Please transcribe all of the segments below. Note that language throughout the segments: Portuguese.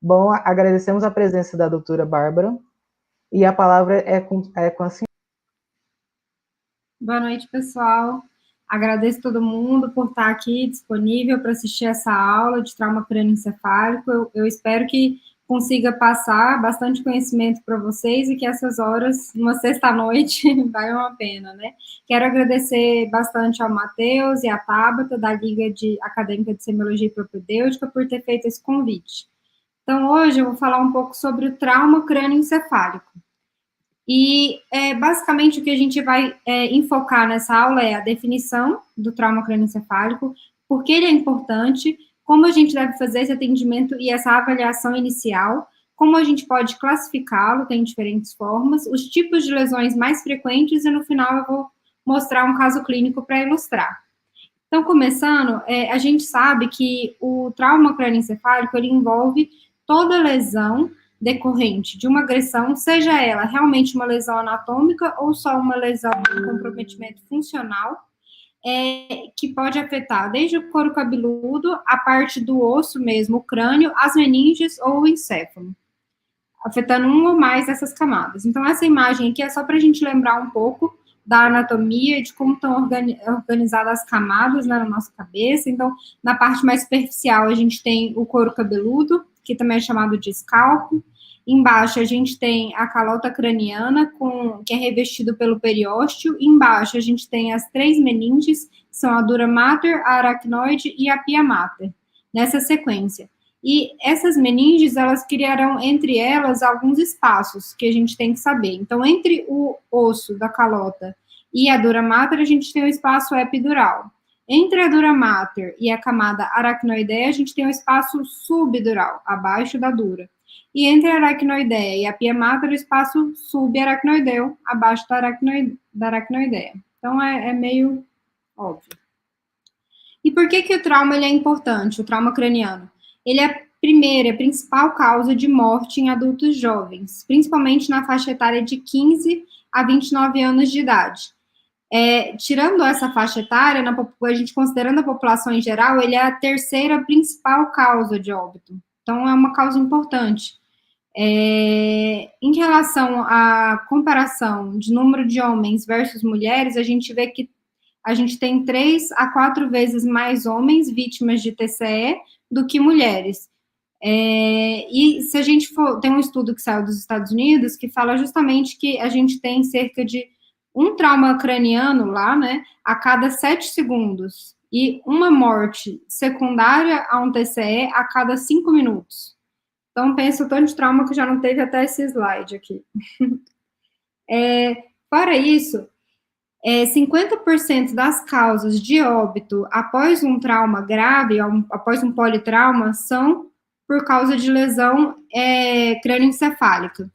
Bom, agradecemos a presença da doutora Bárbara e a palavra é com a senhora. Boa noite, pessoal. Agradeço todo mundo por estar aqui disponível para assistir essa aula de trauma crânioencefálico. Eu espero que consiga passar bastante conhecimento para vocês e que essas horas, numa sexta-noite, valham a pena, né? Quero agradecer bastante ao Matheus e à Tabata, da Liga Acadêmica de Semiologia e Propedêutica, por ter feito esse convite. Então, hoje eu vou falar um pouco sobre o trauma crânioencefálico. E, basicamente, o que a gente vai enfocar nessa aula é a definição do trauma crânioencefálico, por que ele é importante, como a gente deve fazer esse atendimento e essa avaliação inicial, como a gente pode classificá-lo, tem diferentes formas, os tipos de lesões mais frequentes, e no final eu vou mostrar um caso clínico para ilustrar. Então, começando, a gente sabe que o trauma crânioencefálico, ele envolve toda lesão decorrente de uma agressão, seja ela realmente uma lesão anatômica ou só uma lesão de comprometimento funcional, que pode afetar desde o couro cabeludo, a parte do osso mesmo, o crânio, as meninges ou o encéfalo, afetando um ou mais dessas camadas. Então, essa imagem aqui é só para a gente lembrar um pouco da anatomia, de como estão organizadas as camadas, né, na nossa cabeça. Então, na parte mais superficial, a gente tem o couro cabeludo, que também é chamado de escalpo. Embaixo, a gente tem a calota craniana, que é revestido pelo periósteo. Embaixo, a gente tem as três meninges, que são a dura mater, a aracnoide e a pia mater, nessa sequência. E essas meninges, elas criarão entre elas alguns espaços que a gente tem que saber. Então, entre o osso da calota e a dura mater, a gente tem o espaço epidural. Entre a dura mater e a camada aracnoideia, a gente tem o espaço subdural, abaixo da dura. E entre a aracnoideia e a pia mater, o espaço subaracnoideu, abaixo da aracnoideia. Então, é meio óbvio. E por que o trauma ele é importante, o trauma craniano? Ele é a principal causa de morte em adultos jovens, principalmente na faixa etária de 15 a 29 anos de idade. Tirando essa faixa etária, a gente considerando a população em geral, ele é a terceira principal causa de óbito. Então, é uma causa importante. Em relação à comparação de número de homens versus mulheres, a gente vê que a gente tem 3 a 4 vezes mais homens vítimas de TCE do que mulheres. E se a gente tem um estudo que saiu dos Estados Unidos que fala justamente que a gente tem cerca de um trauma craniano lá, né, a cada 7 segundos, e uma morte secundária a um TCE a cada 5 minutos. Então, pensa o tanto de trauma que já não teve até esse slide aqui. Fora isso, 50% das causas de óbito após um trauma grave, após um politrauma, são por causa de lesão crânioencefálica.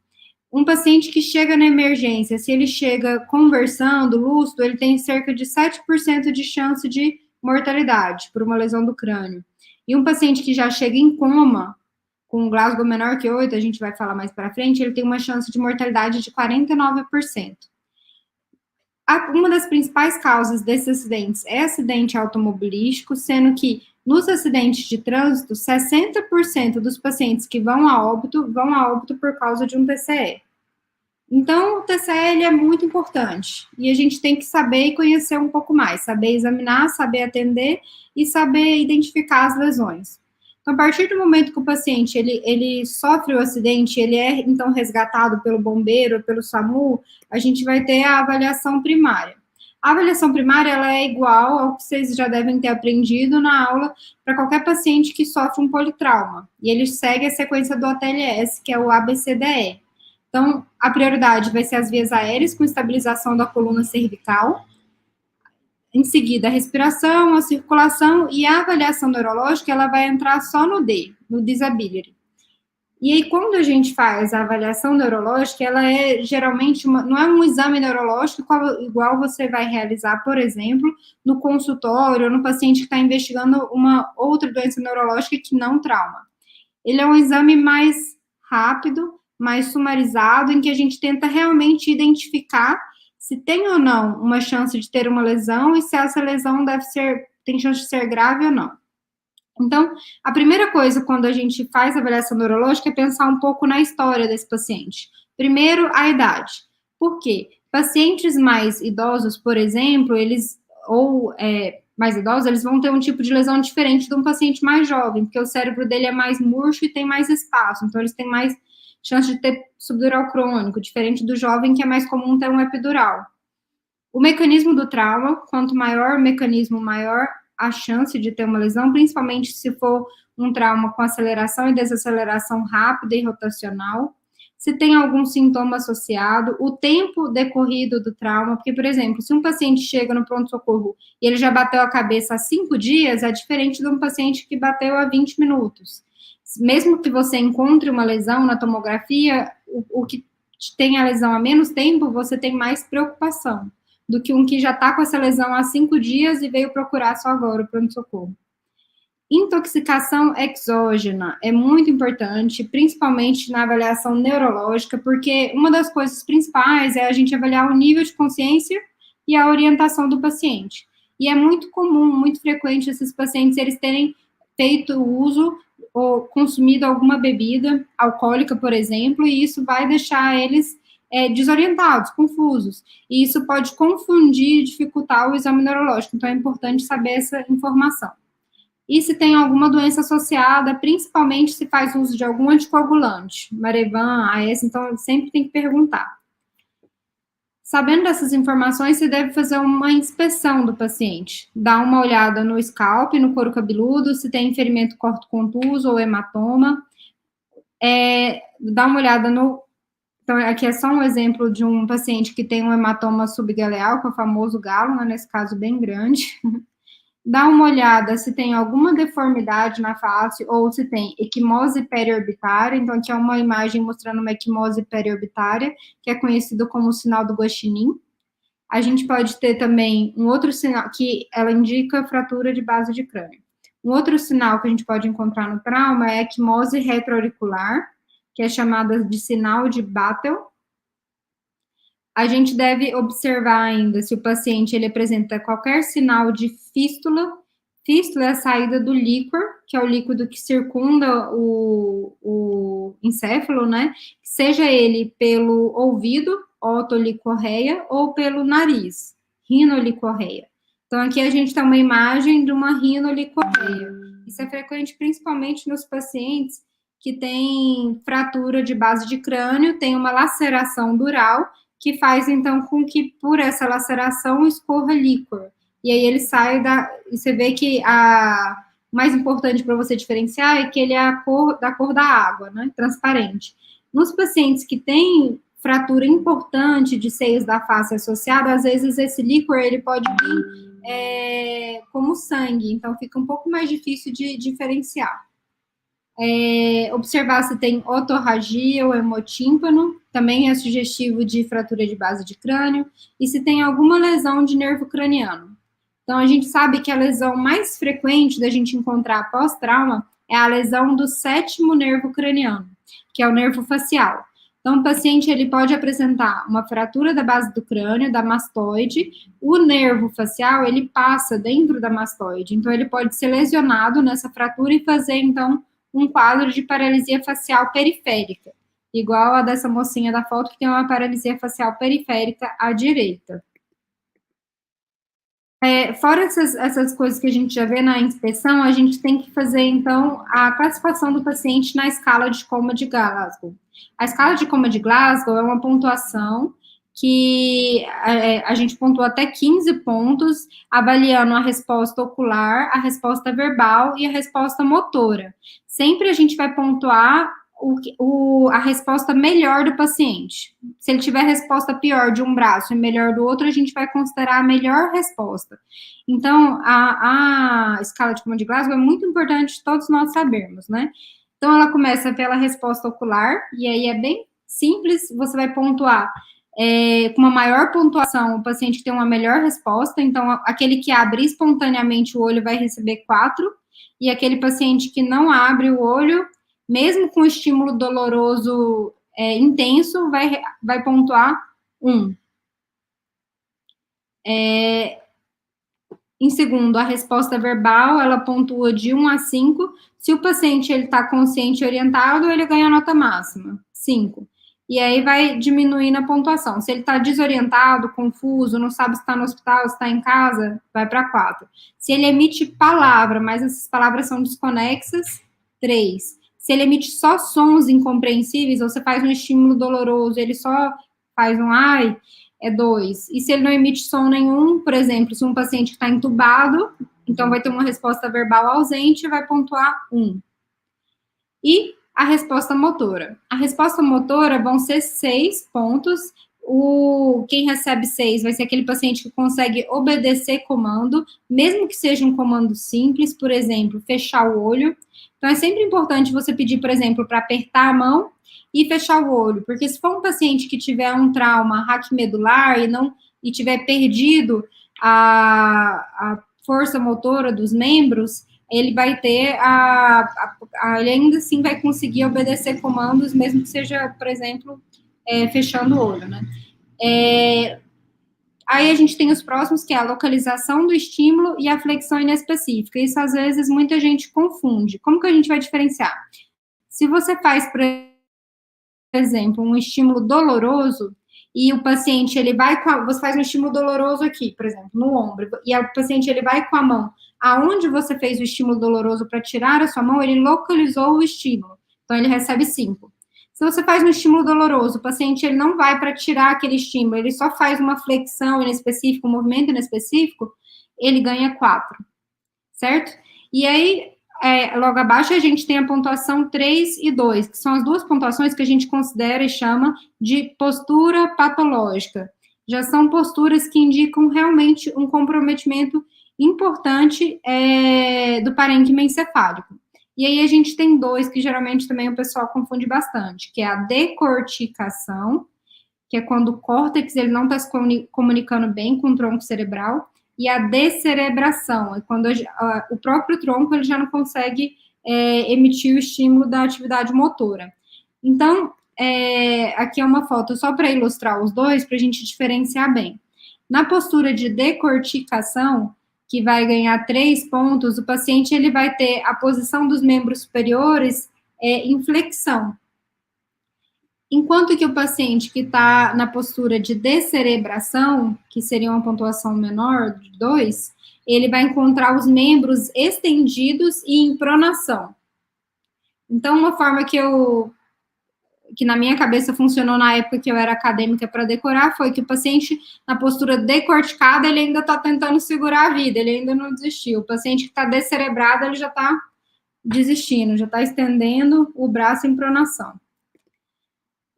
Um paciente que chega na emergência, se ele chega conversando, lúcido, ele tem cerca de 7% de chance de mortalidade por uma lesão do crânio. E um paciente que já chega em coma, com um Glasgow menor que 8, a gente vai falar mais para frente, ele tem uma chance de mortalidade de 49%. Uma das principais causas desses acidentes é acidente automobilístico, sendo que nos acidentes de trânsito, 60% dos pacientes que vão a óbito por causa de um TCE. Então, o TCE ele é muito importante, e a gente tem que saber e conhecer um pouco mais, saber examinar, saber atender e saber identificar as lesões. Então, a partir do momento que o paciente ele sofre o acidente, ele é, então, resgatado pelo bombeiro, pelo SAMU, a gente vai ter a avaliação primária. A avaliação primária, ela é igual ao que vocês já devem ter aprendido na aula para qualquer paciente que sofre um politrauma. E ele segue a sequência do ATLS, que é o ABCDE. Então, a prioridade vai ser as vias aéreas, com estabilização da coluna cervical. Em seguida, a respiração, a circulação e a avaliação neurológica, ela vai entrar só no D, no disability. E aí, quando a gente faz a avaliação neurológica, ela é geralmente, não é um exame neurológico igual você vai realizar, por exemplo, no consultório, ou no paciente que está investigando uma outra doença neurológica que não trauma. Ele é um exame mais rápido, mais sumarizado, em que a gente tenta realmente identificar se tem ou não uma chance de ter uma lesão e se essa lesão tem chance de ser grave ou não. Então, a primeira coisa quando a gente faz a avaliação neurológica é pensar um pouco na história desse paciente. Primeiro, a idade. Por quê? Pacientes mais idosos, por exemplo, mais idosos, eles vão ter um tipo de lesão diferente de um paciente mais jovem, porque o cérebro dele é mais murcho e tem mais espaço, então eles têm mais chance de ter subdural crônico, diferente do jovem, que é mais comum ter um epidural. O mecanismo do trauma, quanto maior o mecanismo, maior a chance de ter uma lesão, principalmente se for um trauma com aceleração e desaceleração rápida e rotacional. Se tem algum sintoma associado, o tempo decorrido do trauma, porque, por exemplo, se um paciente chega no pronto-socorro e ele já bateu a cabeça há 5 dias, é diferente de um paciente que bateu há 20 minutos. Mesmo que você encontre uma lesão na tomografia, o que tem a lesão há menos tempo, você tem mais preocupação do que um que já está com essa lesão há 5 dias e veio procurar só agora o pronto-socorro. Intoxicação exógena é muito importante, principalmente na avaliação neurológica, porque uma das coisas principais é a gente avaliar o nível de consciência e a orientação do paciente. E é muito comum, muito frequente esses pacientes eles terem feito uso ou consumido alguma bebida alcoólica, por exemplo, e isso vai deixar eles desorientados, confusos. E isso pode confundir e dificultar o exame neurológico. Então, é importante saber essa informação. E se tem alguma doença associada, principalmente se faz uso de algum anticoagulante, Marevan, AS, então sempre tem que perguntar. Sabendo dessas informações, você deve fazer uma inspeção do paciente. Dar uma olhada no scalp, no couro cabeludo, se tem ferimento corto-contuso ou hematoma. Dar uma olhada no... Então, aqui é só um exemplo de um paciente que tem um hematoma subgaleal, que é o famoso galo, né, nesse caso bem grande. Dá uma olhada se tem alguma deformidade na face ou se tem equimose periorbitária. Então, aqui é uma imagem mostrando uma equimose periorbitária, que é conhecido como sinal do Guaxinim. A gente pode ter também um outro sinal, que ela indica fratura de base de crânio. Um outro sinal que a gente pode encontrar no trauma é a equimose retroauricular, que é chamada de sinal de Battle. A gente deve observar ainda se o paciente ele apresenta qualquer sinal de fístula. Fístula é a saída do líquor, que é o líquido que circunda o encéfalo, né? Seja ele pelo ouvido, otolicorreia, ou pelo nariz, rinolicorreia. Então, aqui a gente tem uma imagem de uma rinolicorreia. Isso é frequente principalmente nos pacientes que têm fratura de base de crânio, tem uma laceração dural, que faz, então, com que por essa laceração escorra líquor. E aí ele sai e você vê que o mais importante para você diferenciar é que ele é da cor da água, né? Transparente. Nos pacientes que têm fratura importante de seios da face associada, às vezes esse líquor ele pode vir como sangue, então fica um pouco mais difícil de diferenciar. Observar se tem otorragia ou hemotímpano, também é sugestivo de fratura de base de crânio, e se tem alguma lesão de nervo craniano. Então, a gente sabe que a lesão mais frequente da gente encontrar pós-trauma é a lesão do 7º nervo craniano, que é o nervo facial. Então, o paciente ele pode apresentar uma fratura da base do crânio, da mastoide. O nervo facial, ele passa dentro da mastoide. Então, ele pode ser lesionado nessa fratura e fazer, então, um quadro de paralisia facial periférica, igual a dessa mocinha da foto, que tem uma paralisia facial periférica à direita. Fora essas coisas que a gente já vê na inspeção, a gente tem que fazer, então, a classificação do paciente na escala de coma de Glasgow. A escala de coma de Glasgow é uma pontuação que a gente pontua até 15 pontos, avaliando a resposta ocular, a resposta verbal e a resposta motora. Sempre a gente vai pontuar a resposta melhor do paciente. Se ele tiver resposta pior de um braço e melhor do outro, a gente vai considerar a melhor resposta. Então, a escala de coma de Glasgow é muito importante todos nós sabermos, né? Então, ela começa pela resposta ocular, e aí é bem simples, você vai pontuar com uma maior pontuação, o paciente que tem uma melhor resposta, então, aquele que abre espontaneamente o olho vai receber 4, e aquele paciente que não abre o olho, mesmo com estímulo doloroso intenso, vai pontuar 1. Em segundo, a resposta verbal, ela pontua de 1 a 5. Se o paciente está consciente e orientado, ele ganha a nota máxima, 5. E aí vai diminuindo a pontuação. Se ele está desorientado, confuso, não sabe se está no hospital, se está em casa, vai para 4. Se ele emite palavra, mas essas palavras são desconexas, 3. Se ele emite só sons incompreensíveis, ou você faz um estímulo doloroso, ele só faz um ai, é 2. E se ele não emite som nenhum, por exemplo, se um paciente está entubado, então vai ter uma resposta verbal ausente, vai pontuar 1. E a resposta motora. A resposta motora vão ser 6 pontos. Quem recebe 6 vai ser aquele paciente que consegue obedecer comando, mesmo que seja um comando simples, por exemplo, fechar o olho. Então, é sempre importante você pedir, por exemplo, para apertar a mão e fechar o olho, porque se for um paciente que tiver um trauma raquimedular e tiver perdido a força motora dos membros, ele vai ter ele ainda assim vai conseguir obedecer comandos, mesmo que seja, por exemplo, fechando o olho, né? Aí a gente tem os próximos, que é a localização do estímulo e a flexão inespecífica. Isso, às vezes, muita gente confunde. Como que a gente vai diferenciar? Se você faz, por exemplo, um estímulo doloroso, e o paciente, você faz um estímulo doloroso aqui, por exemplo, no ombro, e o paciente, ele vai com a mão aonde você fez o estímulo doloroso para tirar a sua mão, ele localizou o estímulo, então ele recebe 5. Se você faz um estímulo doloroso, o paciente, ele não vai para tirar aquele estímulo, ele só faz uma flexão inespecífica, um movimento inespecífico, ele ganha 4, certo? E aí, logo abaixo, a gente tem a pontuação 3 e 2, que são as duas pontuações que a gente considera e chama de postura patológica. Já são posturas que indicam realmente um comprometimento importante do parênquima encefálico. E aí a gente tem 2 que geralmente também o pessoal confunde bastante, que é a decorticação, que é quando o córtex ele não está se comunicando bem com o tronco cerebral, e a descerebração, é quando o próprio tronco ele já não consegue emitir o estímulo da atividade motora. Então, aqui é uma foto só para ilustrar os dois, para a gente diferenciar bem. Na postura de decorticação, que vai ganhar 3 pontos, o paciente ele vai ter a posição dos membros superiores em flexão. Enquanto que o paciente que está na postura de descerebração, que seria uma pontuação menor, de 2, ele vai encontrar os membros estendidos e em pronação. Então, uma forma que na minha cabeça funcionou na época que eu era acadêmica para decorar, foi que o paciente, na postura decorticada, ele ainda está tentando segurar a vida, ele ainda não desistiu. O paciente que está descerebrado, ele já está desistindo, já está estendendo o braço em pronação.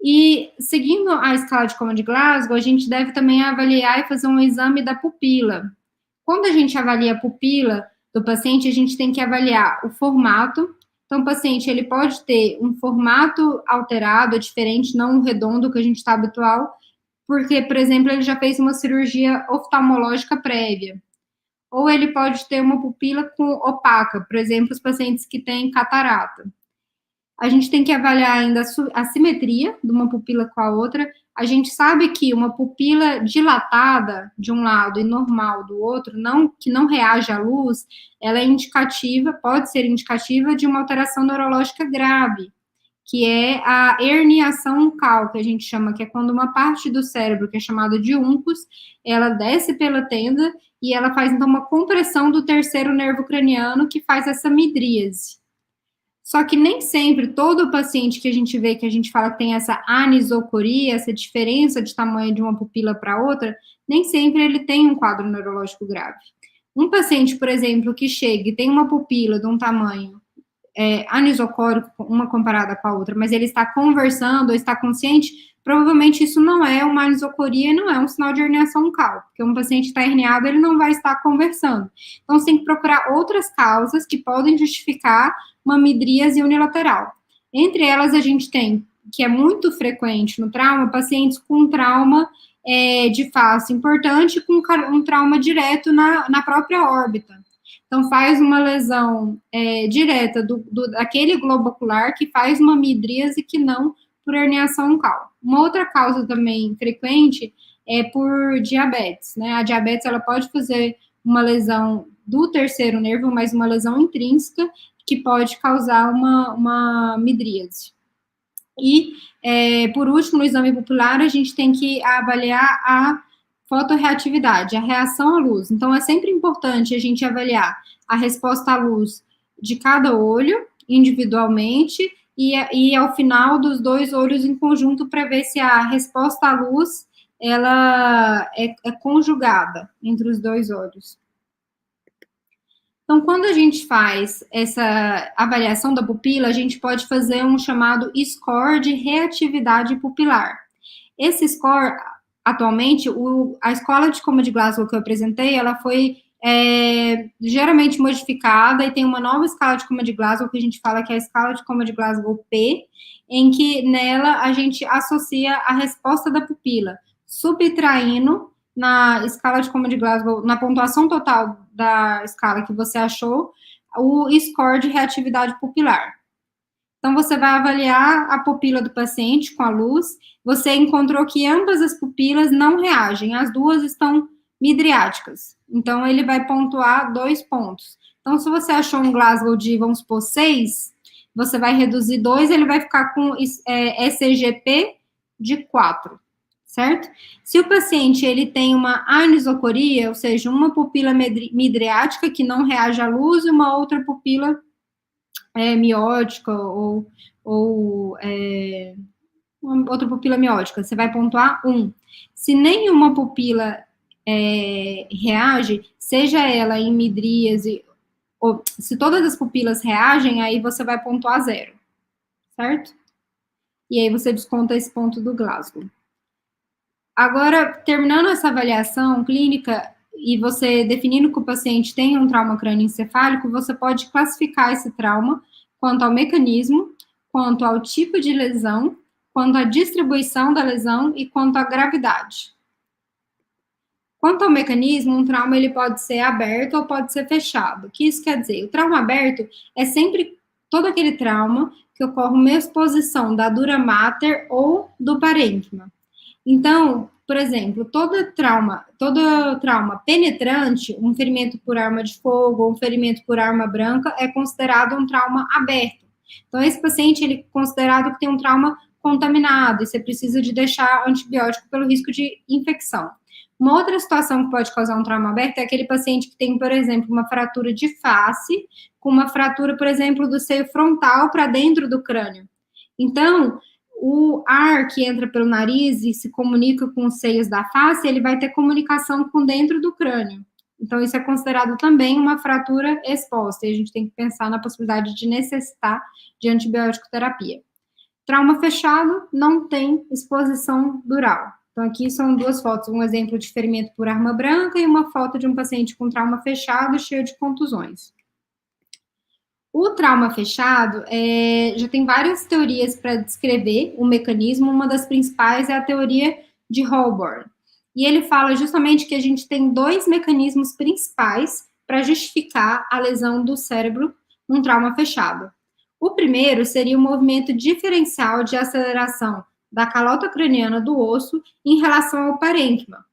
E, seguindo a escala de Coma de Glasgow, a gente deve também avaliar e fazer um exame da pupila. Quando a gente avalia a pupila do paciente, a gente tem que avaliar o formato. Então, o paciente, ele pode ter um formato alterado, diferente, não um redondo que a gente está habitual, porque, por exemplo, ele já fez uma cirurgia oftalmológica prévia. Ou ele pode ter uma pupila opaca, por exemplo, os pacientes que têm catarata. A gente tem que avaliar ainda a simetria de uma pupila com a outra. A gente sabe que uma pupila dilatada de um lado e normal do outro, que não reage à luz, ela é indicativa, pode ser indicativa de uma alteração neurológica grave, que é a herniação uncal, que a gente chama, que é quando uma parte do cérebro, que é chamada de uncus, ela desce pela tenda e ela faz, então, uma compressão do terceiro nervo craniano, que faz essa midríase. Só que nem sempre todo paciente que a gente vê, que a gente fala que tem essa anisocoria, essa diferença de tamanho de uma pupila para outra, nem sempre ele tem um quadro neurológico grave. Um paciente, por exemplo, que chega e tem uma pupila de um tamanho anisocórico, uma comparada com a outra, mas ele está conversando ou está consciente, provavelmente isso não é uma anisocoria, não é um sinal de herniação uncal, porque um paciente está herniado, ele não vai estar conversando. Então, você tem que procurar outras causas que podem justificar uma midríase unilateral. Entre elas, a gente tem, que é muito frequente no trauma, pacientes com trauma de face importante, com um trauma direto na própria órbita. Então, faz uma lesão direta daquele globo ocular que faz uma midríase que não por herniação uncal. Uma outra causa também frequente é por diabetes, né? A diabetes, ela pode fazer uma lesão do terceiro nervo, mas uma lesão intrínseca que pode causar uma midríase. E, por último, no exame pupilar, a gente tem que avaliar a fotorreatividade, a reação à luz. Então, é sempre importante a gente avaliar a resposta à luz de cada olho, individualmente, e ao final dos dois olhos em conjunto, para ver se a resposta à luz ela é conjugada entre os dois olhos. Então, quando a gente faz essa avaliação da pupila, a gente pode fazer um chamado score de reatividade pupilar. Esse score, atualmente, a escola de coma de Glasgow que eu apresentei, ela foi geralmente modificada e tem uma nova escala de coma de Glasgow que a gente fala que é a escala de coma de Glasgow P, em que nela a gente associa a resposta da pupila, subtraindo na escala de coma de Glasgow, na pontuação total da escala que você achou, o score de reatividade pupilar. Então, você vai avaliar a pupila do paciente com a luz, você encontrou que ambas as pupilas não reagem, as duas estão midriáticas. Então, ele vai pontuar 2 pontos. Então, se você achou um Glasgow de, vamos supor, 6, você vai reduzir 2, ele vai ficar com ECGP de 4. Certo? Se o paciente ele tem uma anisocoria, ou seja, uma pupila midriática que não reage à luz e uma outra pupila miótica ou uma outra pupila miótica, você vai pontuar 1. Se nenhuma pupila reage, seja ela em midríase, ou se todas as pupilas reagem, aí você vai pontuar 0, certo? E aí você desconta esse ponto do Glasgow. Agora, terminando essa avaliação clínica e você definindo que o paciente tem um trauma crânioencefálico, você pode classificar esse trauma quanto ao mecanismo, quanto ao tipo de lesão, quanto à distribuição da lesão e quanto à gravidade. Quanto ao mecanismo, um trauma ele pode ser aberto ou pode ser fechado. O que isso quer dizer? O trauma aberto é sempre todo aquele trauma que ocorre uma exposição da dura mater ou do parênquima. Então, por exemplo, todo trauma penetrante, um ferimento por arma de fogo ou um ferimento por arma branca, é considerado um trauma aberto. Então, esse paciente, ele é considerado que tem um trauma contaminado, e você precisa de deixar antibiótico pelo risco de infecção. Uma outra situação que pode causar um trauma aberto é aquele paciente que tem, por exemplo, uma fratura de face, com uma fratura, por exemplo, do seio frontal para dentro do crânio. Então, o ar que entra pelo nariz e se comunica com os seios da face, ele vai ter comunicação com dentro do crânio. Então, isso é considerado também uma fratura exposta, e a gente tem que pensar na possibilidade de necessitar de antibiótico terapia. Trauma fechado não tem exposição dural. Então, aqui são 2 fotos, um exemplo de ferimento por arma branca e uma foto de um paciente com trauma fechado cheio de contusões. O trauma fechado, já tem várias teorias para descrever o mecanismo, uma das principais é a teoria de Holborn. E ele fala justamente que a gente tem 2 mecanismos principais para justificar a lesão do cérebro num trauma fechado. O primeiro seria o movimento diferencial de aceleração da calota craniana do osso em relação ao parênquima,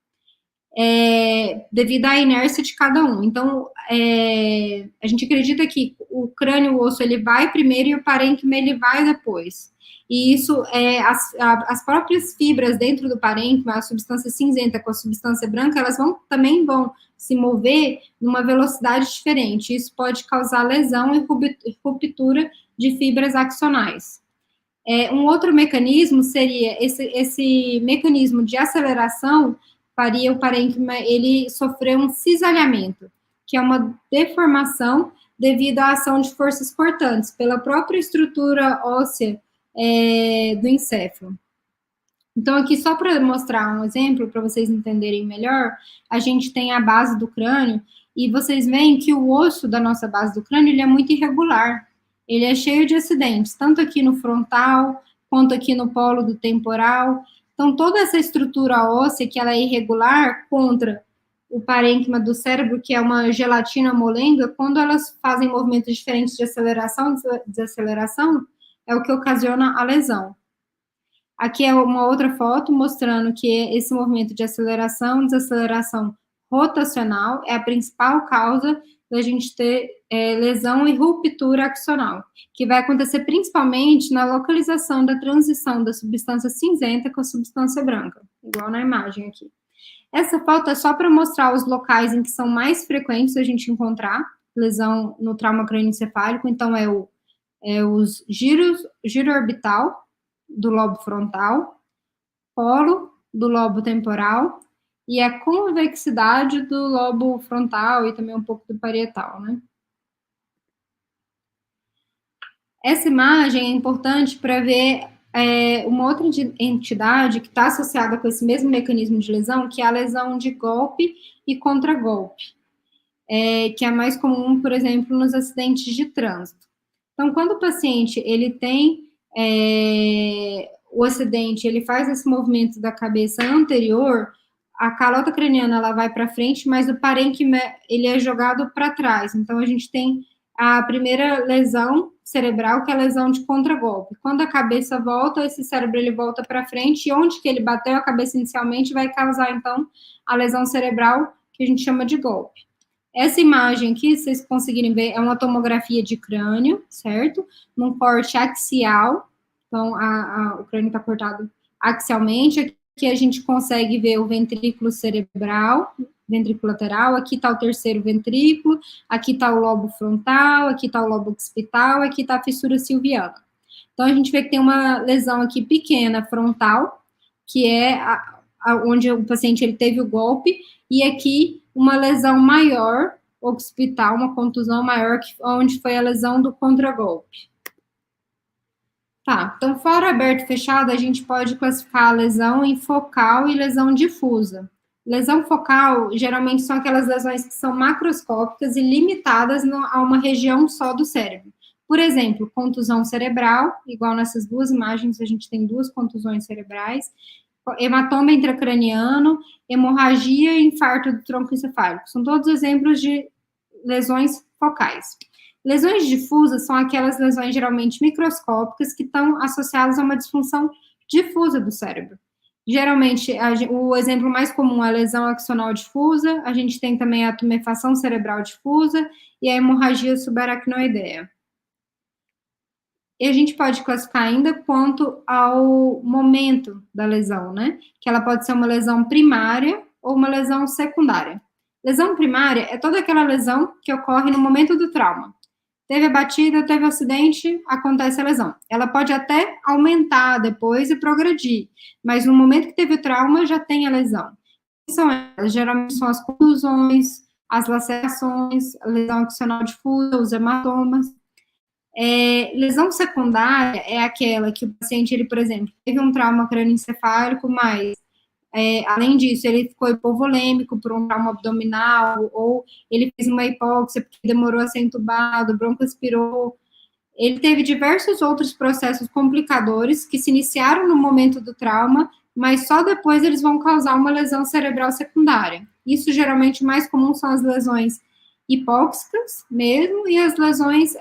devido à inércia de cada um. Então, a gente acredita que o crânio, o osso, ele vai primeiro e o parênquima, ele vai depois. E isso, as próprias fibras dentro do parênquima, a substância cinzenta com a substância branca, elas também vão se mover numa velocidade diferente. Isso pode causar lesão e ruptura de fibras axonais. Um outro mecanismo seria esse mecanismo de aceleração faria o parênquima ele sofrer um cisalhamento, que é uma deformação devido à ação de forças cortantes pela própria estrutura óssea do encéfalo. Então, aqui, só para mostrar um exemplo, para vocês entenderem melhor, a gente tem a base do crânio, e vocês veem que o osso da nossa base do crânio, ele é muito irregular. Ele é cheio de acidentes, tanto aqui no frontal, quanto aqui no polo do temporal. Então, toda essa estrutura óssea, que ela é irregular, contra o parênquima do cérebro, que é uma gelatina molenga, quando elas fazem movimentos diferentes de aceleração e desaceleração, é o que ocasiona a lesão. Aqui é uma outra foto mostrando que esse movimento de aceleração e desaceleração rotacional é a principal causa da gente ter lesão e ruptura axonal, que vai acontecer principalmente na localização da transição da substância cinzenta com a substância branca, igual na imagem aqui. Essa foto é só para mostrar os locais em que são mais frequentes a gente encontrar lesão no trauma crânioencefálico. Então, os giro orbital do lobo frontal, polo do lobo temporal e a convexidade do lobo frontal e também um pouco do parietal, né? Essa imagem é importante para ver uma outra entidade que está associada com esse mesmo mecanismo de lesão, que é a lesão de golpe e contragolpe, que é mais comum, por exemplo, nos acidentes de trânsito. Então, quando o paciente ele tem o acidente, ele faz esse movimento da cabeça anterior, a calota craniana ela vai para frente, mas o parênquima ele é jogado para trás. Então, a gente tem a primeira lesão cerebral, que é a lesão de contragolpe. Quando a cabeça volta, esse cérebro ele volta para frente, e onde que ele bateu a cabeça inicialmente vai causar, então, a lesão cerebral, que a gente chama de golpe. Essa imagem aqui, se vocês conseguirem ver, é uma tomografia de crânio, certo? Num corte axial, então, o crânio está cortado axialmente. Aqui a gente consegue ver o ventrículo cerebral, ventrículo lateral, aqui está o terceiro ventrículo, aqui está o lobo frontal, aqui está o lobo occipital, aqui está a fissura silviana. Então, a gente vê que tem uma lesão aqui pequena, frontal, que é onde o paciente ele teve o golpe, e aqui uma lesão maior, occipital, uma contusão maior, onde foi a lesão do contragolpe. Tá, então, fora aberto e fechado, a gente pode classificar a lesão em focal e lesão difusa. Lesão focal, geralmente, são aquelas lesões que são macroscópicas e limitadas a uma região só do cérebro. Por exemplo, contusão cerebral, igual nessas duas imagens, a gente tem duas contusões cerebrais, hematoma intracraniano, hemorragia e infarto do tronco encefálico. São todos exemplos de lesões focais. Lesões difusas são aquelas lesões geralmente microscópicas que estão associadas a uma disfunção difusa do cérebro. Geralmente, o exemplo mais comum é a lesão axonal difusa, a gente tem também a tumefação cerebral difusa e a hemorragia subaracnoidea. E a gente pode classificar ainda quanto ao momento da lesão, né? Que ela pode ser uma lesão primária ou uma lesão secundária. Lesão primária é toda aquela lesão que ocorre no momento do trauma. Teve a batida, teve o acidente, acontece a lesão. Ela pode até aumentar depois e progredir, mas no momento que teve o trauma, já tem a lesão. Geralmente são as contusões, as lacerações, a lesão axonal difusa, os hematomas. Lesão secundária é aquela que o paciente, ele, por exemplo, teve um trauma crânioencefálico, mas além disso, ele ficou hipovolêmico por um trauma abdominal, ou ele fez uma hipóxia porque demorou a ser entubado, broncoaspirou. Ele teve diversos outros processos complicadores que se iniciaram no momento do trauma, mas só depois eles vão causar uma lesão cerebral secundária. Isso, geralmente, mais comum são as lesões hipóxicas mesmo, e as lesões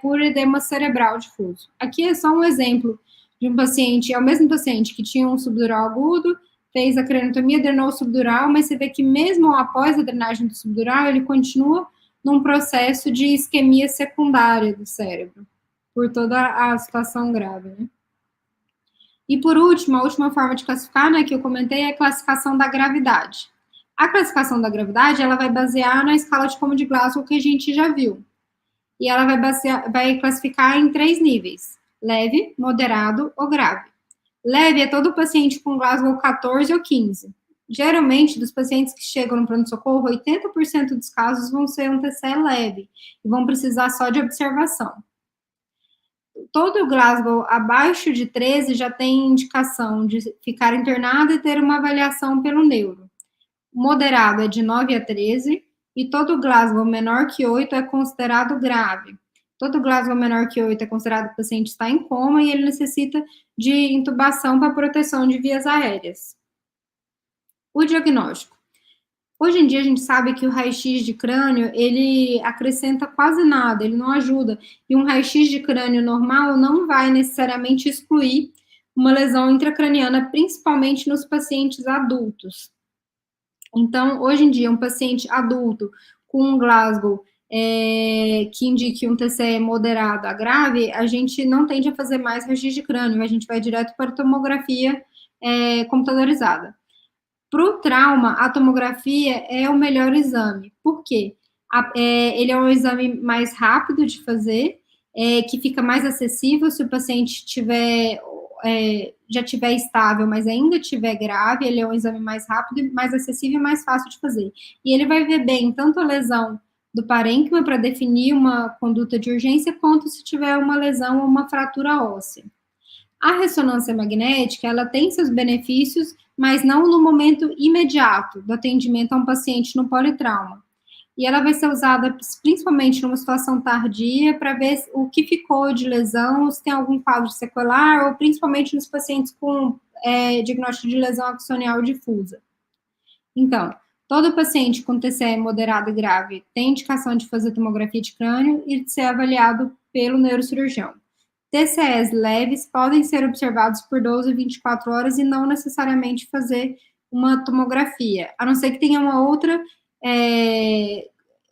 por edema cerebral difuso. Aqui é só um exemplo de um paciente, é o mesmo paciente que tinha um subdural agudo, fez a craniotomia, drenou o subdural, mas você vê que mesmo após a drenagem do subdural, ele continua num processo de isquemia secundária do cérebro, por toda a situação grave, né? E por último, a última forma de classificar, né, que eu comentei, é a classificação da gravidade. A classificação da gravidade, ela vai basear na escala de Como de Glasgow que a gente já viu. E ela vai classificar em 3 níveis: leve, moderado ou grave. Leve é todo paciente com Glasgow 14 ou 15. Geralmente, dos pacientes que chegam no pronto-socorro, 80% dos casos vão ser um TCE leve e vão precisar só de observação. Todo o Glasgow abaixo de 13 já tem indicação de ficar internado e ter uma avaliação pelo neuro. Moderado é de 9 a 13 e todo Glasgow menor que 8 é considerado grave. Todo Glasgow menor que 8 é considerado que o paciente está em coma e ele necessita de intubação para proteção de vias aéreas. O diagnóstico. Hoje em dia a gente sabe que o raio-x de crânio, ele acrescenta quase nada, ele não ajuda. E um raio-x de crânio normal não vai necessariamente excluir uma lesão intracraniana, principalmente nos pacientes adultos. Então, hoje em dia, um paciente adulto com um Glasgow que indique um TCE moderado a grave, a gente não tende a fazer mais raio-x de crânio, a gente vai direto para a tomografia computadorizada. Para o trauma, a tomografia é o melhor exame. Por quê? Ele é um exame mais rápido de fazer, que fica mais acessível se o paciente já tiver estável, mas ainda tiver grave, ele é um exame mais rápido, mais acessível e mais fácil de fazer. E ele vai ver bem tanto a lesão do parênquima para definir uma conduta de urgência, quanto se tiver uma lesão ou uma fratura óssea. A ressonância magnética, ela tem seus benefícios, mas não no momento imediato do atendimento a um paciente no politrauma. E ela vai ser usada principalmente numa situação tardia para ver o que ficou de lesão, se tem algum quadro sequelar, ou principalmente nos pacientes com diagnóstico de lesão axonial difusa. Então, todo paciente com TCE moderado e grave tem indicação de fazer tomografia de crânio e de ser avaliado pelo neurocirurgião. TCEs leves podem ser observados por 12 a 24 horas e não necessariamente fazer uma tomografia, a não ser que tenha uma outra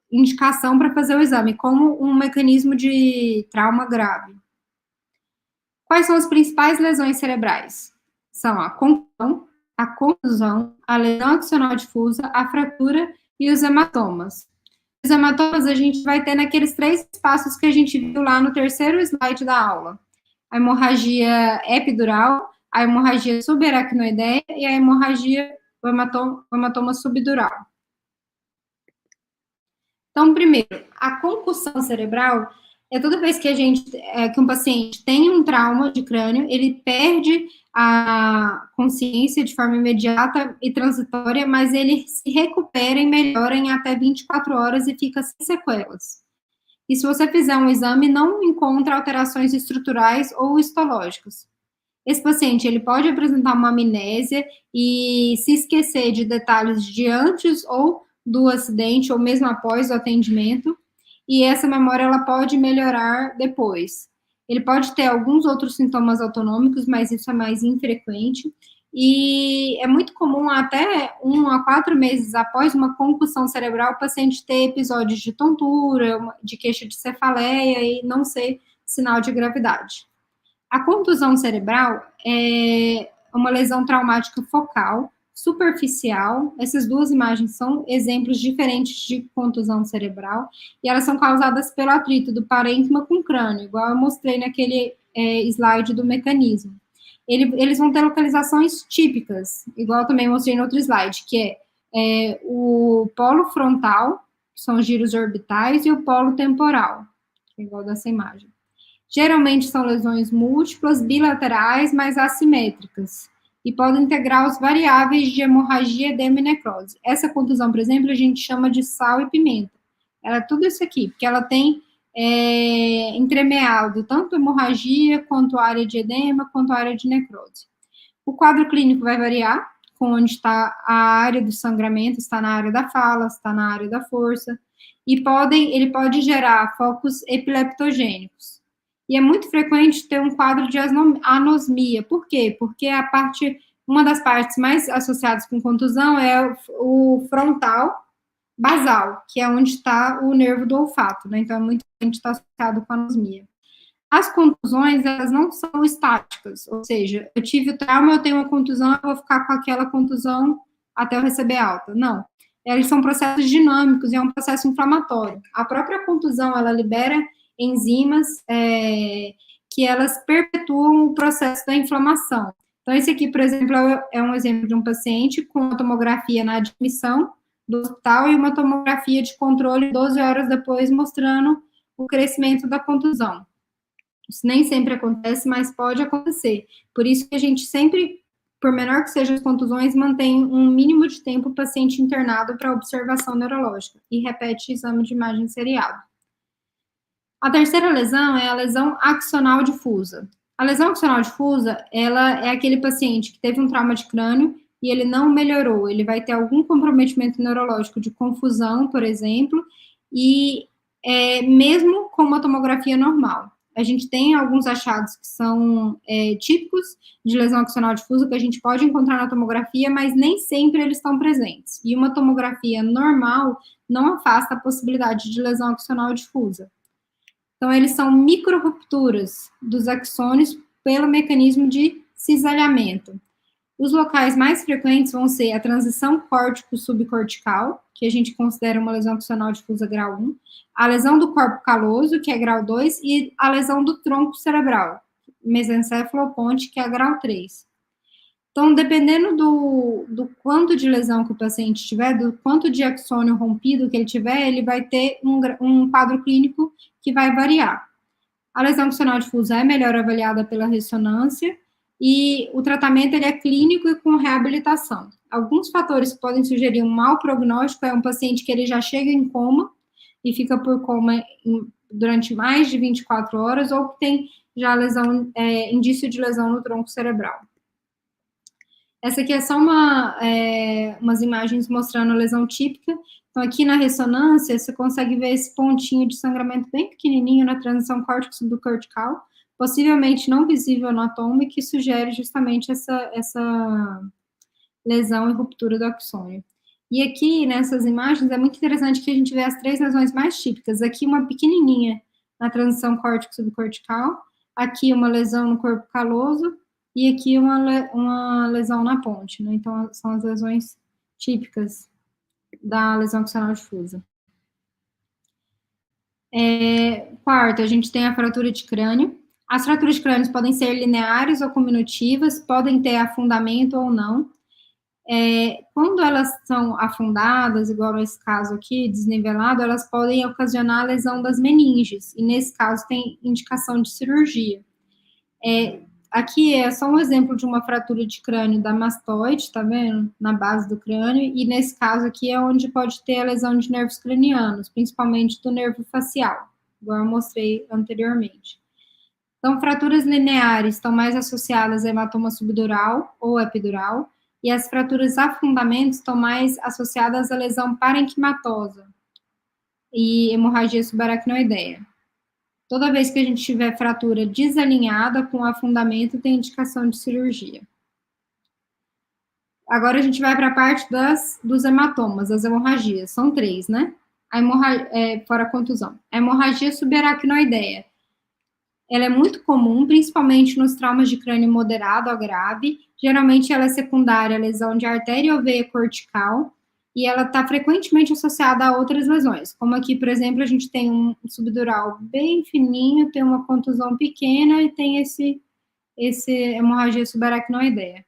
indicação para fazer o exame, como um mecanismo de trauma grave. Quais são as principais lesões cerebrais? São a contusão, a lesão axonal difusa, a fratura e os hematomas. Os hematomas a gente vai ter naqueles 3 passos que a gente viu lá no terceiro slide da aula. A hemorragia epidural, a hemorragia subaracnoideia e a hemorragia, o hematoma subdural. Então, primeiro, a concussão cerebral é toda vez que que um paciente tem um trauma de crânio, ele perde a consciência de forma imediata e transitória, mas ele se recupera e melhora em até 24 horas e fica sem sequelas. E se você fizer um exame, não encontra alterações estruturais ou histológicas. Esse paciente, ele pode apresentar uma amnésia e se esquecer de detalhes de antes ou do acidente, ou mesmo após o atendimento, e essa memória, ela pode melhorar depois. Ele pode ter alguns outros sintomas autonômicos, mas isso é mais infrequente, e é muito comum, até 1 a 4 meses após uma concussão cerebral, o paciente ter episódios de tontura, de queixa de cefaleia, e não ser sinal de gravidade. A contusão cerebral é uma lesão traumática focal, superficial. Essas 2 imagens são exemplos diferentes de contusão cerebral, e elas são causadas pelo atrito do parênquima com o crânio, igual eu mostrei naquele slide do mecanismo. Eles vão ter localizações típicas, igual eu também mostrei no outro slide, que é o polo frontal, que são os giros orbitais, e o polo temporal, que é igual dessa imagem. Geralmente são lesões múltiplas, bilaterais, mas assimétricas, e podem ter graus variáveis de hemorragia, edema e necrose. Essa contusão, por exemplo, a gente chama de sal e pimenta. Ela é tudo isso aqui, porque ela tem entremeado tanto hemorragia, quanto área de edema, quanto área de necrose. O quadro clínico vai variar, com onde está a área do sangramento, está na área da fala, está na área da força, e ele pode gerar focos epileptogênicos. E é muito frequente ter um quadro de anosmia. Por quê? Porque uma das partes mais associadas com contusão é o frontal basal, que é onde está o nervo do olfato, né? Então, é muito frequente estar associado com anosmia. As contusões, elas não são estáticas, ou seja, eu tive o trauma, eu tenho uma contusão, eu vou ficar com aquela contusão até eu receber alta. Não. Eles são processos dinâmicos e é um processo inflamatório. A própria contusão, ela libera enzimas que elas perpetuam o processo da inflamação. Então, esse aqui, por exemplo, é um exemplo de um paciente com uma tomografia na admissão do hospital e uma tomografia de controle 12 horas depois, mostrando o crescimento da contusão. Isso nem sempre acontece, mas pode acontecer. Por isso que a gente sempre, por menor que sejam as contusões, mantém um mínimo de tempo o paciente internado para observação neurológica e repete exame de imagem seriado. A terceira lesão é a lesão axonal difusa. A lesão axonal difusa, ela é aquele paciente que teve um trauma de crânio e ele não melhorou, ele vai ter algum comprometimento neurológico de confusão, por exemplo, e mesmo com uma tomografia normal. a gente tem alguns achados que são típicos de lesão axonal difusa, que a gente pode encontrar na tomografia, mas nem sempre eles estão presentes. E uma tomografia normal não afasta a possibilidade de lesão axonal difusa. Então, eles são micro-rupturas dos axônios pelo mecanismo de cisalhamento. Os locais mais frequentes vão ser a transição córtico-subcortical, que a gente considera uma lesão axonal difusa grau 1, a lesão do corpo caloso, que é grau 2, e a lesão do tronco cerebral, mesencefaloponte, que é grau 3. Então, dependendo do quanto de lesão que o paciente tiver, do quanto de axônio rompido que ele tiver, ele vai ter um quadro clínico que vai variar. A lesão axonal difusa é melhor avaliada pela ressonância, e o tratamento ele é clínico e com reabilitação. Alguns fatores que podem sugerir um mau prognóstico é um paciente que ele já chega em coma e fica por coma durante mais de 24 horas, ou que tem já lesão, indício de lesão no tronco cerebral. Essa aqui é só umas imagens mostrando a lesão típica. Então, aqui na ressonância, você consegue ver esse pontinho de sangramento bem pequenininho na transição córtico-subcortical, possivelmente não visível no atoma, e que sugere justamente essa lesão e ruptura do axônio. E aqui, nessas imagens, é muito interessante que a gente vê as 3 lesões mais típicas. Aqui, uma pequenininha na transição córtico-subcortical, aqui uma lesão no corpo caloso, e aqui uma lesão na ponte, né? Então, são as lesões típicas da lesão axonal difusa. Quarto, a gente tem a fratura de crânio. As fraturas de crânio podem ser lineares ou cominutivas, podem ter afundamento ou não. Quando elas são afundadas, igual nesse caso aqui, desnivelado, elas podem ocasionar a lesão das meninges, e nesse caso tem indicação de cirurgia. Aqui é só um exemplo de uma fratura de crânio da mastoide, tá vendo? Na base do crânio, e nesse caso aqui é onde pode ter a lesão de nervos cranianos, principalmente do nervo facial, igual eu mostrei anteriormente. Então, fraturas lineares estão mais associadas a hematoma subdural ou epidural, e as fraturas afundamentos estão mais associadas à lesão parenquimatosa e hemorragia subaracnoideia. Toda vez que a gente tiver fratura desalinhada com afundamento, tem indicação de cirurgia. Agora a gente vai para a parte dos hematomas, das hemorragias. São 3, né? Fora a contusão. A hemorragia subaracnoideia. Ela é muito comum, principalmente nos traumas de crânio moderado a grave. Geralmente ela é secundária à lesão de artéria ou veia cortical, e ela está frequentemente associada a outras lesões, como aqui, por exemplo, a gente tem um subdural bem fininho, tem uma contusão pequena e tem esse hemorragia subaracnoideia.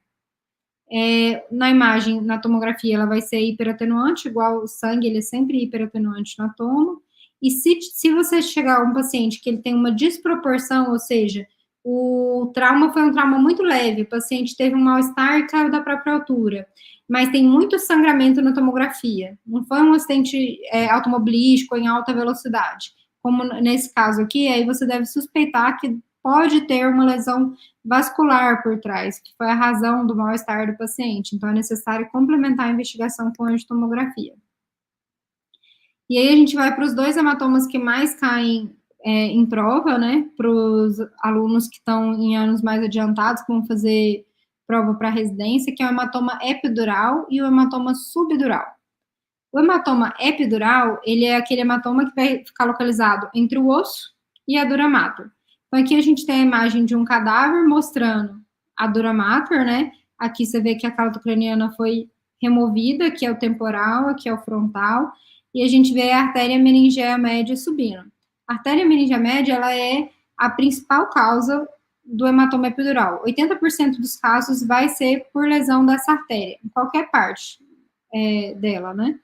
Na imagem, na tomografia, ela vai ser hiperatenuante, igual o sangue, ele é sempre hiperatenuante no tomo. E se você chegar a um paciente que ele tem uma desproporção, ou seja, o trauma foi um trauma muito leve, o paciente teve um mal-estar e caiu da própria altura, mas tem muito sangramento na tomografia, não foi um acidente automobilístico em alta velocidade, como nesse caso aqui, aí você deve suspeitar que pode ter uma lesão vascular por trás, que foi a razão do mal-estar do paciente, então é necessário complementar a investigação com angiotomografia. E aí a gente vai para os 2 hematomas que mais caem em prova, né, para os alunos que estão em anos mais adiantados, que vão fazer prova para residência, que é o hematoma epidural e o hematoma subdural. O hematoma epidural, ele é aquele hematoma que vai ficar localizado entre o osso e a dura mater. Então, aqui a gente tem a imagem de um cadáver mostrando a dura mater, né? Aqui você vê que a cauda craniana foi removida, aqui é o temporal, aqui é o frontal, e a gente vê a artéria meningea média subindo. A artéria meningea média, ela é a principal causa do hematoma epidural. 80% dos casos vai ser por lesão dessa artéria, em qualquer parte dela, né?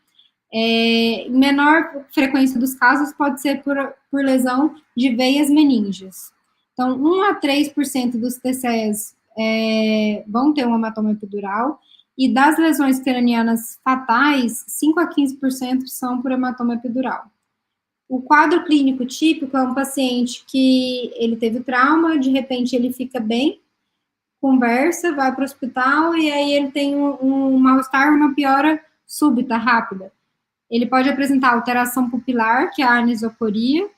Menor frequência dos casos pode ser por lesão de veias meninges. Então, 1 a 3% dos TCEs vão ter um hematoma epidural, e das lesões cranianas fatais, 5 a 15% são por hematoma epidural. O quadro clínico típico é um paciente que ele teve trauma, de repente ele fica bem, conversa, vai para o hospital, e aí ele tem um mal-estar, uma piora súbita, rápida. Ele pode apresentar alteração pupilar, que é a anisocoria,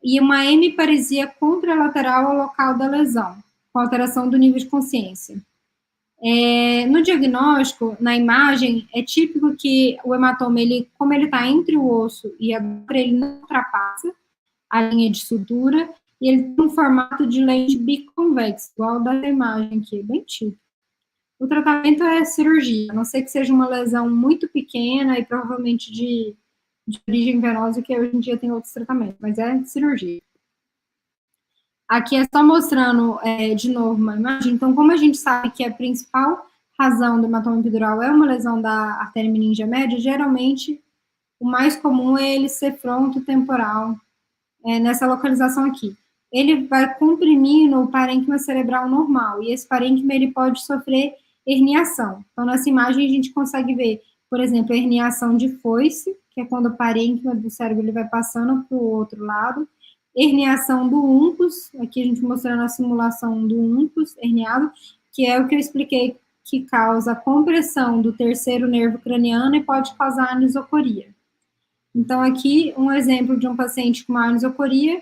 e uma hemiparesia contralateral ao local da lesão, com alteração do nível de consciência. No diagnóstico, na imagem, é típico que o hematoma, como ele está entre o osso e a dura, ele não ultrapassa a linha de sutura, e ele tem um formato de lente biconvexa, igual da imagem aqui, bem típico. O tratamento é cirurgia, a não ser que seja uma lesão muito pequena e provavelmente de origem venosa, que hoje em dia tem outros tratamentos, mas é cirurgia. Aqui é só mostrando, de novo, uma imagem. Então, como a gente sabe que a principal razão do hematoma epidural é uma lesão da artéria meningea média, geralmente, o mais comum é ele ser frontotemporal, nessa localização aqui. Ele vai comprimindo o parênquima cerebral normal, e esse parênquima, ele pode sofrer herniação. Então, nessa imagem, a gente consegue ver, por exemplo, a herniação de foice, que é quando o parênquima do cérebro ele vai passando para o outro lado, herniação do uncus, aqui a gente mostrando a simulação do uncus herniado, que é o que eu expliquei, que causa compressão do terceiro nervo craniano e pode causar anisocoria. Então, aqui, um exemplo de um paciente com uma anisocoria.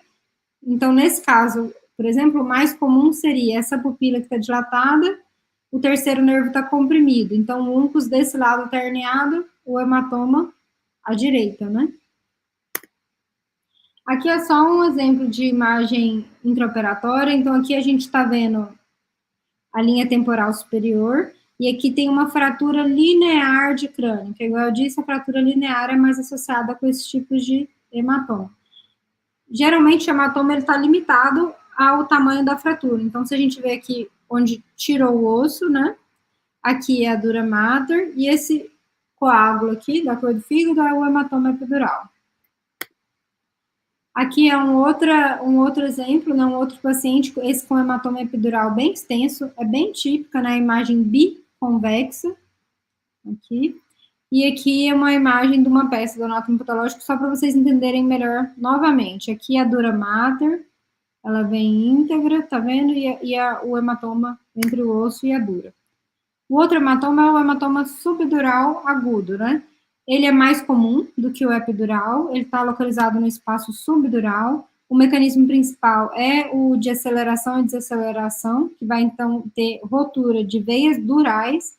Então, nesse caso, por exemplo, o mais comum seria essa pupila que está dilatada, o terceiro nervo está comprimido. Então, o uncus desse lado está herniado, o hematoma à direita, né? Aqui é só um exemplo de imagem intraoperatória. Então, aqui a gente está vendo a linha temporal superior, e aqui tem uma fratura linear de crânio, que, igual eu disse, a fratura linear é mais associada com esses tipos de hematoma. Geralmente, o hematoma está limitado ao tamanho da fratura. Então, se a gente vê aqui onde tirou o osso, né? Aqui é a dura mater, e esse coágulo aqui, da cor do fígado, é o hematoma epidural. Aqui é um outro exemplo, né, um outro paciente, esse com hematoma epidural bem extenso, é bem típica na imagem biconvexa, aqui. E aqui é uma imagem de uma peça do anátomo patológico, só para vocês entenderem melhor novamente. Aqui é a dura mater, ela vem íntegra, tá vendo? O hematoma entre o osso e a dura. O outro hematoma é o hematoma subdural agudo, né? Ele é mais comum do que o epidural, ele está localizado no espaço subdural. O mecanismo principal é o de aceleração e desaceleração, que vai, então, ter rotura de veias durais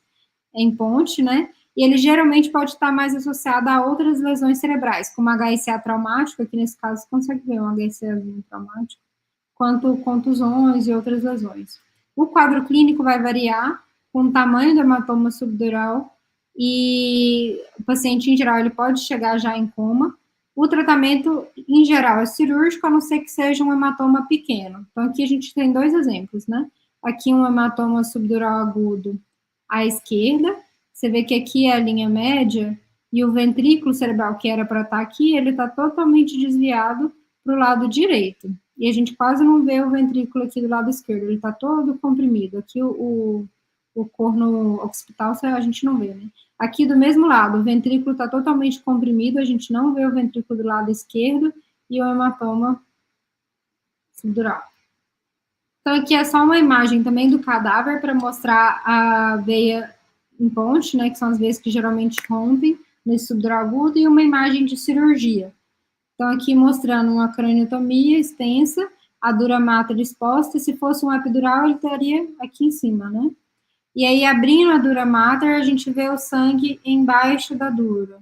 em ponte, né? E ele geralmente pode estar mais associado a outras lesões cerebrais, como HSA traumático, aqui nesse caso você consegue ver um HSA traumático, quanto contusões e outras lesões. O quadro clínico vai variar com o tamanho do hematoma subdural, e o paciente, em geral, ele pode chegar já em coma. O tratamento, em geral, é cirúrgico, a não ser que seja um hematoma pequeno. Então, aqui a gente tem dois exemplos, né? Aqui um hematoma subdural agudo à esquerda, você vê que aqui é a linha média, e o ventrículo cerebral, que era para estar aqui, ele está totalmente desviado para o lado direito. E a gente quase não vê o ventrículo aqui do lado esquerdo, ele está todo comprimido. Aqui o corno occipital a gente não vê, né? Aqui do mesmo lado, o ventrículo está totalmente comprimido, a gente não vê o ventrículo do lado esquerdo e o hematoma subdural. Então, aqui é só uma imagem também do cadáver para mostrar a veia em ponte, né, que são as veias que geralmente rompem nesse subdural agudo, e uma imagem de cirurgia. Então, aqui mostrando uma craniotomia extensa, a dura mater exposta, e se fosse um epidural, ele estaria aqui em cima, né? E aí, abrindo a dura mater, a gente vê o sangue embaixo da dura.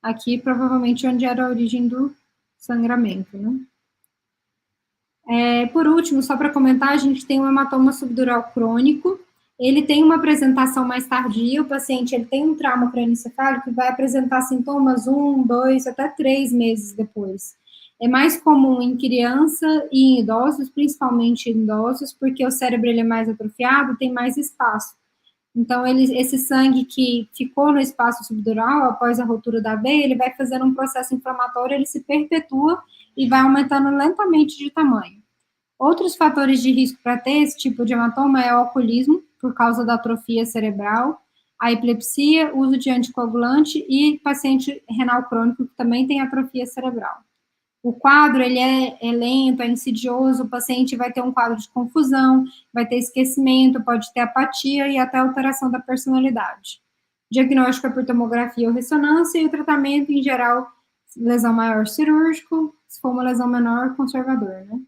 Aqui, provavelmente, onde era a origem do sangramento, né? Por último, só para comentar, a gente tem um hematoma subdural crônico. Ele tem uma apresentação mais tardia, o paciente ele tem um trauma crânioencefálico que vai apresentar sintomas 1, 2, até 3 meses depois. É mais comum em criança e em idosos, principalmente em idosos, porque o cérebro ele é mais atrofiado, tem mais espaço. Então, esse sangue que ficou no espaço subdural, após a ruptura da veia, ele vai fazendo um processo inflamatório, ele se perpetua e vai aumentando lentamente de tamanho. Outros fatores de risco para ter esse tipo de hematoma é o alcoolismo, por causa da atrofia cerebral, a epilepsia, uso de anticoagulante e paciente renal crônico que também tem atrofia cerebral. O quadro, ele é lento, é insidioso, o paciente vai ter um quadro de confusão, vai ter esquecimento, pode ter apatia e até alteração da personalidade. Diagnóstico é por tomografia ou ressonância, e o tratamento, em geral, lesão maior cirúrgico, se for uma lesão menor, conservador, né?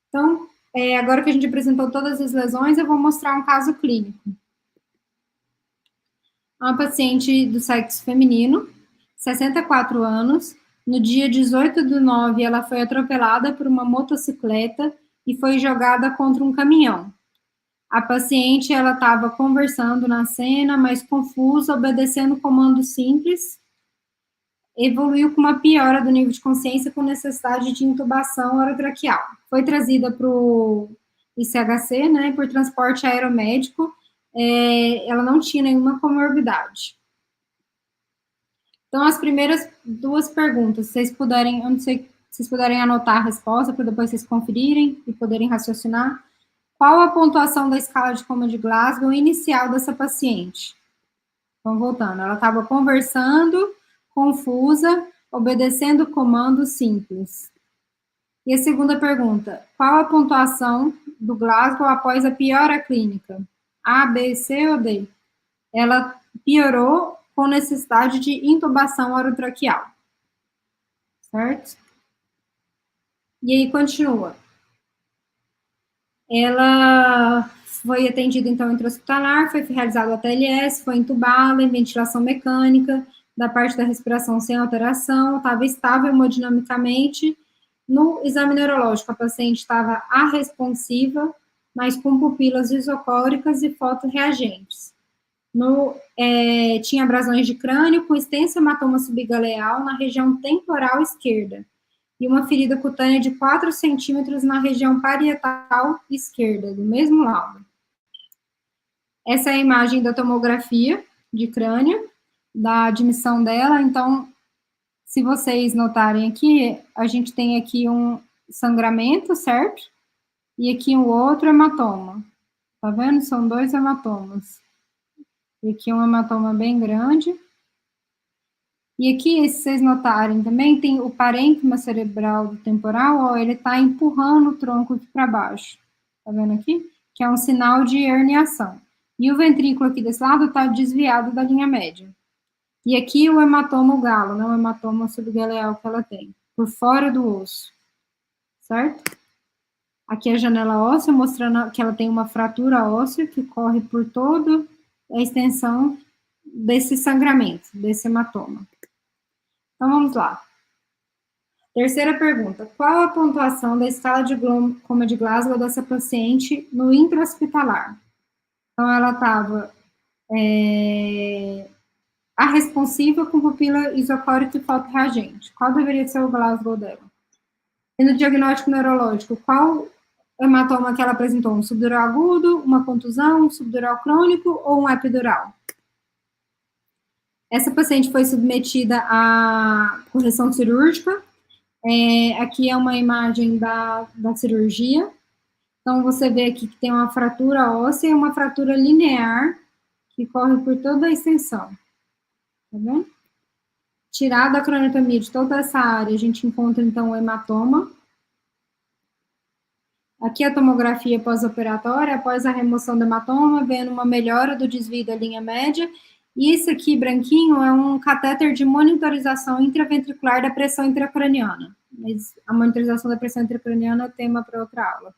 Então, agora que a gente apresentou todas as lesões, eu vou mostrar um caso clínico. Uma paciente do sexo feminino, 64 anos, no dia 18/9, ela foi atropelada por uma motocicleta e foi jogada contra um caminhão. A paciente, ela estava conversando na cena, mas confusa, obedecendo comandos simples, evoluiu com uma piora do nível de consciência com necessidade de intubação orotraqueal. Foi trazida para o ICHC, né, por transporte aeromédico, ela não tinha nenhuma comorbidade. Então, as primeiras duas perguntas, se vocês puderem, eu não sei, se vocês puderem anotar a resposta para depois vocês conferirem e poderem raciocinar. Qual a pontuação da escala de coma de Glasgow inicial dessa paciente? Então, voltando, ela estava conversando, confusa, obedecendo comandos simples. E a segunda pergunta, qual a pontuação do Glasgow após a piora clínica? A, B, C ou D? Ela piorou com necessidade de intubação orotraqueal. Certo? E aí, continua. Ela foi atendida, então, intra-hospitalar, foi realizado a TLS, foi entubada, em ventilação mecânica, da parte da respiração sem alteração, estava estável hemodinamicamente. No exame neurológico, a paciente estava arresponsiva, mas com pupilas isocóricas e fotorreagentes. Tinha abrasões de crânio com extenso hematoma subgaleal na região temporal esquerda e uma ferida cutânea de 4 centímetros na região parietal esquerda, do mesmo lado. Essa é a imagem da tomografia de crânio, da admissão dela. Então, se vocês notarem aqui, a gente tem aqui um sangramento, certo? E aqui um outro hematoma. Tá vendo? São 2 hematomas. E aqui um hematoma bem grande. E aqui, se vocês notarem também, tem o parênquima cerebral do temporal, ó, ele está empurrando o tronco aqui para baixo. Tá vendo aqui? Que é um sinal de herniação. E o ventrículo aqui desse lado está desviado da linha média. E aqui o hematoma o galo, né? O hematoma subgaleal que ela tem, por fora do osso. Certo? Aqui a janela óssea, mostrando que ela tem uma fratura óssea que corre por toda a extensão desse sangramento, desse hematoma. Então, vamos lá. Terceira pergunta. Qual a pontuação da escala de coma de Glasgow dessa paciente no intra-hospitalar? Então, ela estava arresponsiva com pupila isocórica e fotorreagente. Qual deveria ser o Glasgow dela? E no diagnóstico neurológico, qual hematoma que ela apresentou? Um subdural agudo, uma contusão, um subdural crônico ou um epidural? Essa paciente foi submetida à correção cirúrgica. Aqui é uma imagem da cirurgia. Então, você vê aqui que tem uma fratura óssea e uma fratura linear que corre por toda a extensão. Tá vendo? Tirada a craniotomia de toda essa área, a gente encontra, então, o hematoma. Aqui a tomografia pós-operatória, após a remoção do hematoma, vendo uma melhora do desvio da linha média. E esse aqui, branquinho, é um catéter de monitorização intraventricular da pressão intracraniana. Mas a monitorização da pressão intracraniana é tema para outra aula.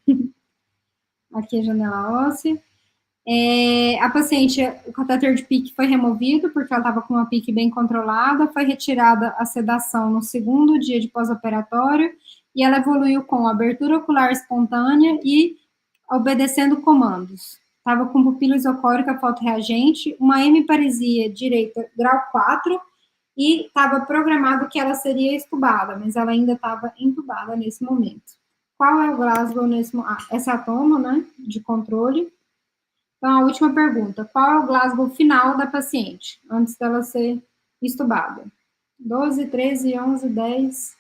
Aqui a janela óssea. A paciente, o catéter de PIC foi removido, porque ela estava com uma PIC bem controlada, foi retirada a sedação no segundo dia de pós-operatório, e ela evoluiu com abertura ocular espontânea e obedecendo comandos. Estava com pupila isocórica fotorreagente, uma hemiparesia direita grau 4, e estava programado que ela seria estubada, mas ela ainda estava entubada nesse momento. Qual é o Glasgow nesse momento? Essa é a toma, né, de controle. Então, a última pergunta. Qual é o Glasgow final da paciente, antes dela ser estubada? 12, 13, 11, 10.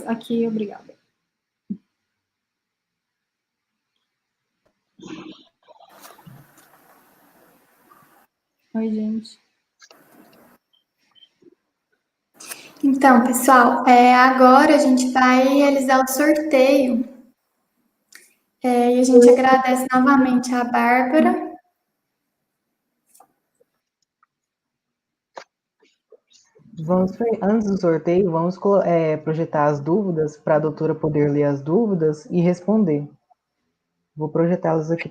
Aqui, obrigada. Oi, gente. Então, pessoal, agora a gente vai realizar o sorteio. E a gente agradece novamente a Bárbara. Antes do sorteio, vamos projetar as dúvidas para a doutora poder ler as dúvidas e responder. Vou projetá-las aqui